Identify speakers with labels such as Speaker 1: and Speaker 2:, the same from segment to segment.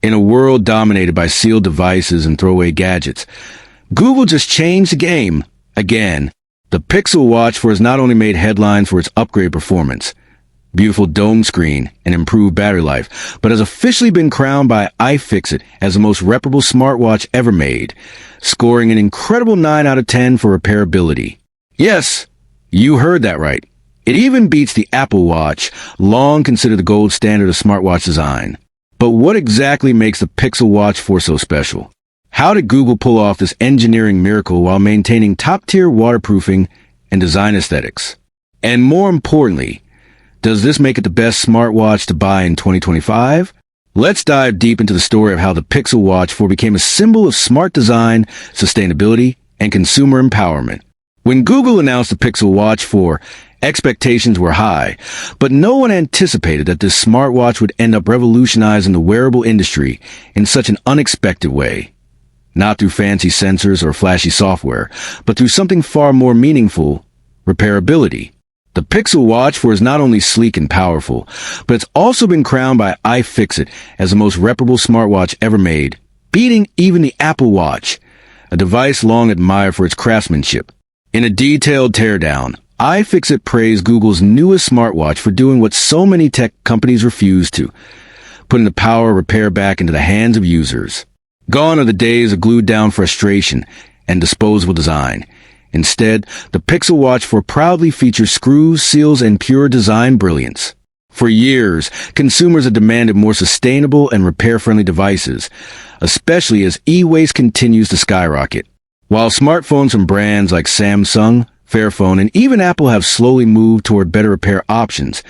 Speaker 1: In a world dominated by sealed devices and throwaway gadgets, Google just changed the game again. The Pixel Watch 4 has not only made headlines for its upgraded performance, beautiful dome screen, and improved battery life, but has officially been crowned by iFixit as the most reparable smartwatch ever made, scoring an incredible 9 out of 10 for repairability. Yes, you heard that right. It even beats the Apple Watch, long considered the gold standard of smartwatch design. But what exactly makes the Pixel Watch 4 so special? How did Google pull off this engineering miracle while maintaining top-tier waterproofing and design aesthetics? And more importantly, does this make it the best smartwatch to buy in 2025? Let's dive deep into the story of how the Pixel Watch 4 became a symbol of smart design, sustainability, and consumer empowerment. When Google announced the Pixel Watch 4, expectations were high, but no one anticipated that this smartwatch would end up revolutionizing the wearable industry in such an unexpected way. Not through fancy sensors or flashy software, but through something far more meaningful: repairability. The Pixel Watch 4 is not only sleek and powerful, but it's also been crowned by iFixit as the most reparable smartwatch ever made, beating even the Apple Watch, a device long admired for its craftsmanship. In a detailed teardown, iFixit praised Google's newest smartwatch for doing what so many tech companies refuse to: putting the power of repair back into the hands of users. Gone are the days of glued-down frustration and disposable design. Instead, the Pixel Watch 4 proudly features screws, seals, and pure design brilliance. For years, consumers have demanded more sustainable and repair-friendly devices, especially as e-waste continues to skyrocket. While smartphones from brands like Samsung, Fairphone, and even Apple have slowly moved toward better repair options,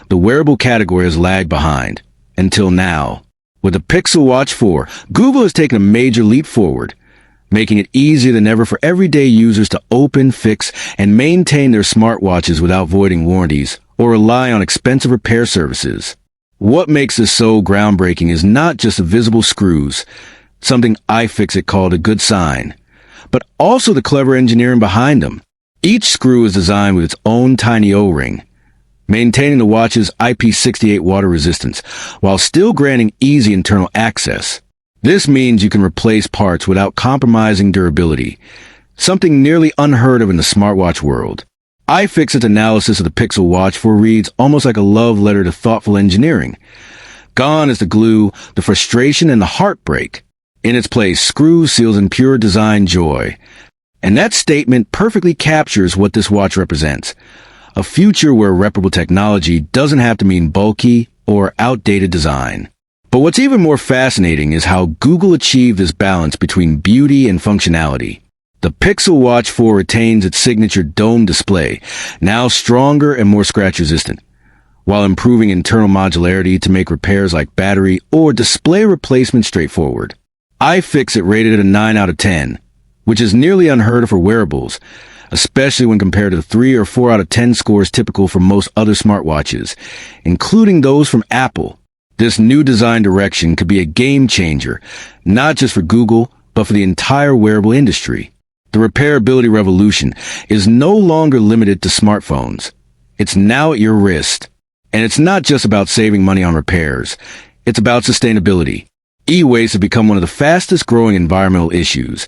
Speaker 1: the wearable category has lagged behind. Until now. With the Pixel Watch 4, Google has taken a major leap forward, making it easier than ever for everyday users to open, fix, and maintain their smartwatches without voiding warranties or rely on expensive repair services. What makes this so groundbreaking is not just the visible screws, something iFixit called a good sign, but also the clever engineering behind them. Each screw is designed with its own tiny O-ring, maintaining the watch's IP68 water resistance, while still granting easy internal access. This means you can replace parts without compromising durability, something nearly unheard of in the smartwatch world. iFixit's analysis of the Pixel Watch 4 reads almost like a love letter to thoughtful engineering. Gone is the glue, the frustration, and the heartbreak. In its place, screws, seals, and pure design joy. And that statement perfectly captures what this watch represents: a future where reparable technology doesn't have to mean bulky or outdated design. But what's even more fascinating is how Google achieved this balance between beauty and functionality. The Pixel Watch 4 retains its signature dome display, now stronger and more scratch-resistant, while improving internal modularity to make repairs like battery or display replacement straightforward. iFixit rated it a 9 out of 10, which is nearly unheard of for wearables, especially when compared to the 3 or 4 out of 10 scores typical for most other smartwatches, including those from Apple. This new design direction could be a game changer, not just for Google, but for the entire wearable industry. The repairability revolution is no longer limited to smartphones. It's now at your wrist. And it's not just about saving money on repairs. It's about sustainability. E-waste have become one of the fastest growing environmental issues,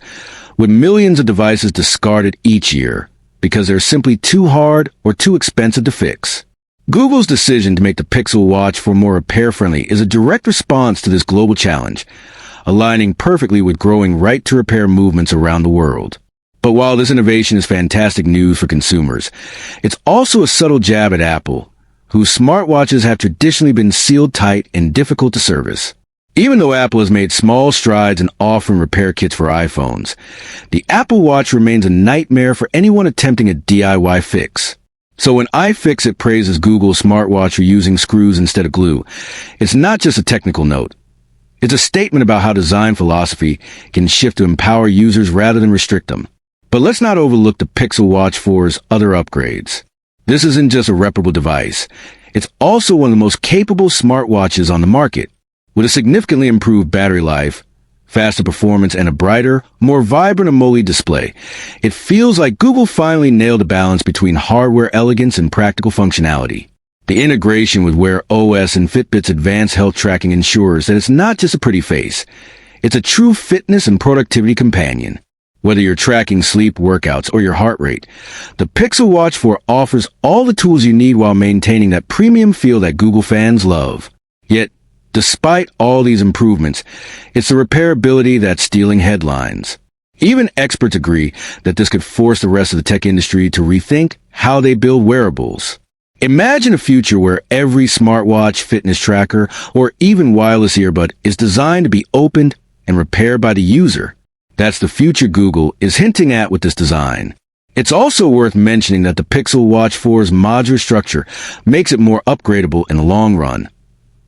Speaker 1: with millions of devices discarded each year because they're simply too hard or too expensive to fix. Google's decision to make the Pixel Watch 4 more repair-friendly is a direct response to this global challenge, aligning perfectly with growing right-to-repair movements around the world. But while this innovation is fantastic news for consumers, it's also a subtle jab at Apple, whose smartwatches have traditionally been sealed tight and difficult to service. Even though Apple has made small strides in offering repair kits for iPhones, the Apple Watch remains a nightmare for anyone attempting a DIY fix. So when iFixit praises Google's smartwatch for using screws instead of glue, it's not just a technical note. It's a statement about how design philosophy can shift to empower users rather than restrict them. But let's not overlook the Pixel Watch 4's other upgrades. This isn't just a reparable device. It's also one of the most capable smartwatches on the market. With a significantly improved battery life, faster performance, and a brighter, more vibrant AMOLED display, it feels like Google finally nailed a balance between hardware elegance and practical functionality. The integration with Wear OS and Fitbit's advanced health tracking ensures that it's not just a pretty face. It's a true fitness and productivity companion. Whether you're tracking sleep, workouts, or your heart rate, the Pixel Watch 4 offers all the tools you need while maintaining that premium feel that Google fans love. Yet, despite all these improvements, it's the repairability that's stealing headlines. Even experts agree that this could force the rest of the tech industry to rethink how they build wearables. Imagine a future where every smartwatch, fitness tracker, or even wireless earbud is designed to be opened and repaired by the user. That's the future Google is hinting at with this design. It's also worth mentioning that the Pixel Watch 4's modular structure makes it more upgradable in the long run,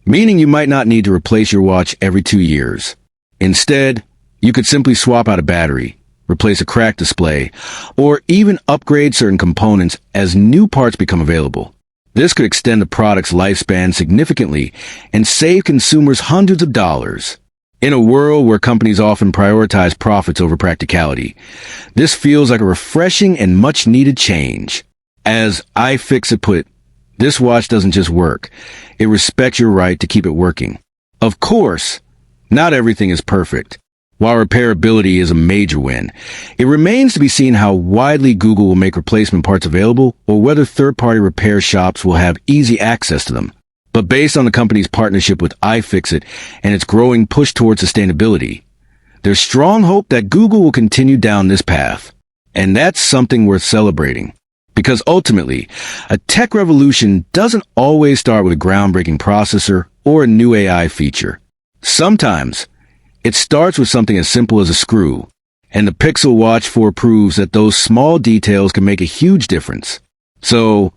Speaker 1: meaning you might not need to replace your watch every 2 years. Instead, you could simply swap out a battery, replace a cracked display, or even upgrade certain components as new parts become available. This could extend the product's lifespan significantly and save consumers hundreds of dollars. In a world where companies often prioritize profits over practicality, this feels like a refreshing and much-needed change. As iFixit put it, this watch doesn't just work, it respects your right to keep it working. Of course, not everything is perfect. While repairability is a major win, it remains to be seen how widely Google will make replacement parts available or whether third-party repair shops will have easy access to them. But based on the company's partnership with iFixit and its growing push towards sustainability, there's strong hope that Google will continue down this path. And that's something worth celebrating. Because ultimately, a tech revolution doesn't always start with a groundbreaking processor or a new AI feature. Sometimes, it starts with something as simple as a screw, and the Pixel Watch 4 proves that those small details can make a huge difference. So,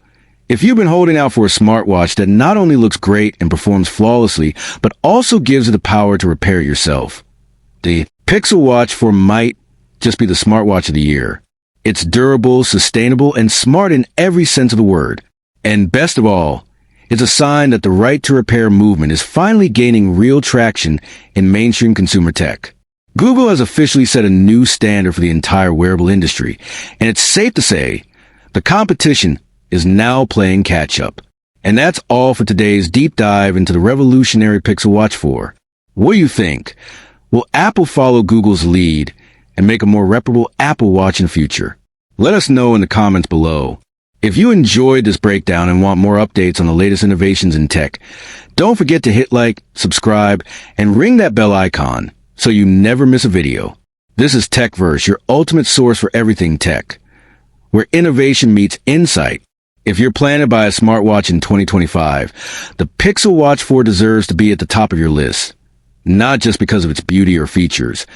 Speaker 1: if you've been holding out for a smartwatch that not only looks great and performs flawlessly, but also gives you the power to repair it yourself, the Pixel Watch 4 might just be the smartwatch of the year. It's durable, sustainable, and smart in every sense of the word. And best of all, it's a sign that the right to repair movement is finally gaining real traction in mainstream consumer tech. Google has officially set a new standard for the entire wearable industry, and it's safe to say the competition is now playing catch-up. And that's all for today's deep dive into the revolutionary Pixel Watch 4. What do you think? Will Apple follow Google's lead and make a more reputable Apple Watch in the future? Let us know in the comments below. If you enjoyed this breakdown and want more updates on the latest innovations in tech, don't forget to hit like, subscribe, and ring that bell icon so you never miss a video. This is TechVerse, your ultimate source for everything tech, where innovation meets insight. If you're planning to buy a smartwatch in 2025, the Pixel Watch 4 deserves to be at the top of your list. Not just because of its beauty or features,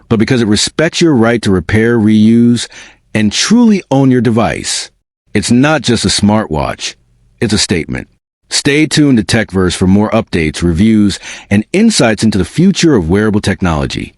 Speaker 1: but because it respects your right to repair, reuse, and truly own your device. It's not just a smartwatch, it's a statement. Stay tuned to TechVerse for more updates, reviews, and insights into the future of wearable technology.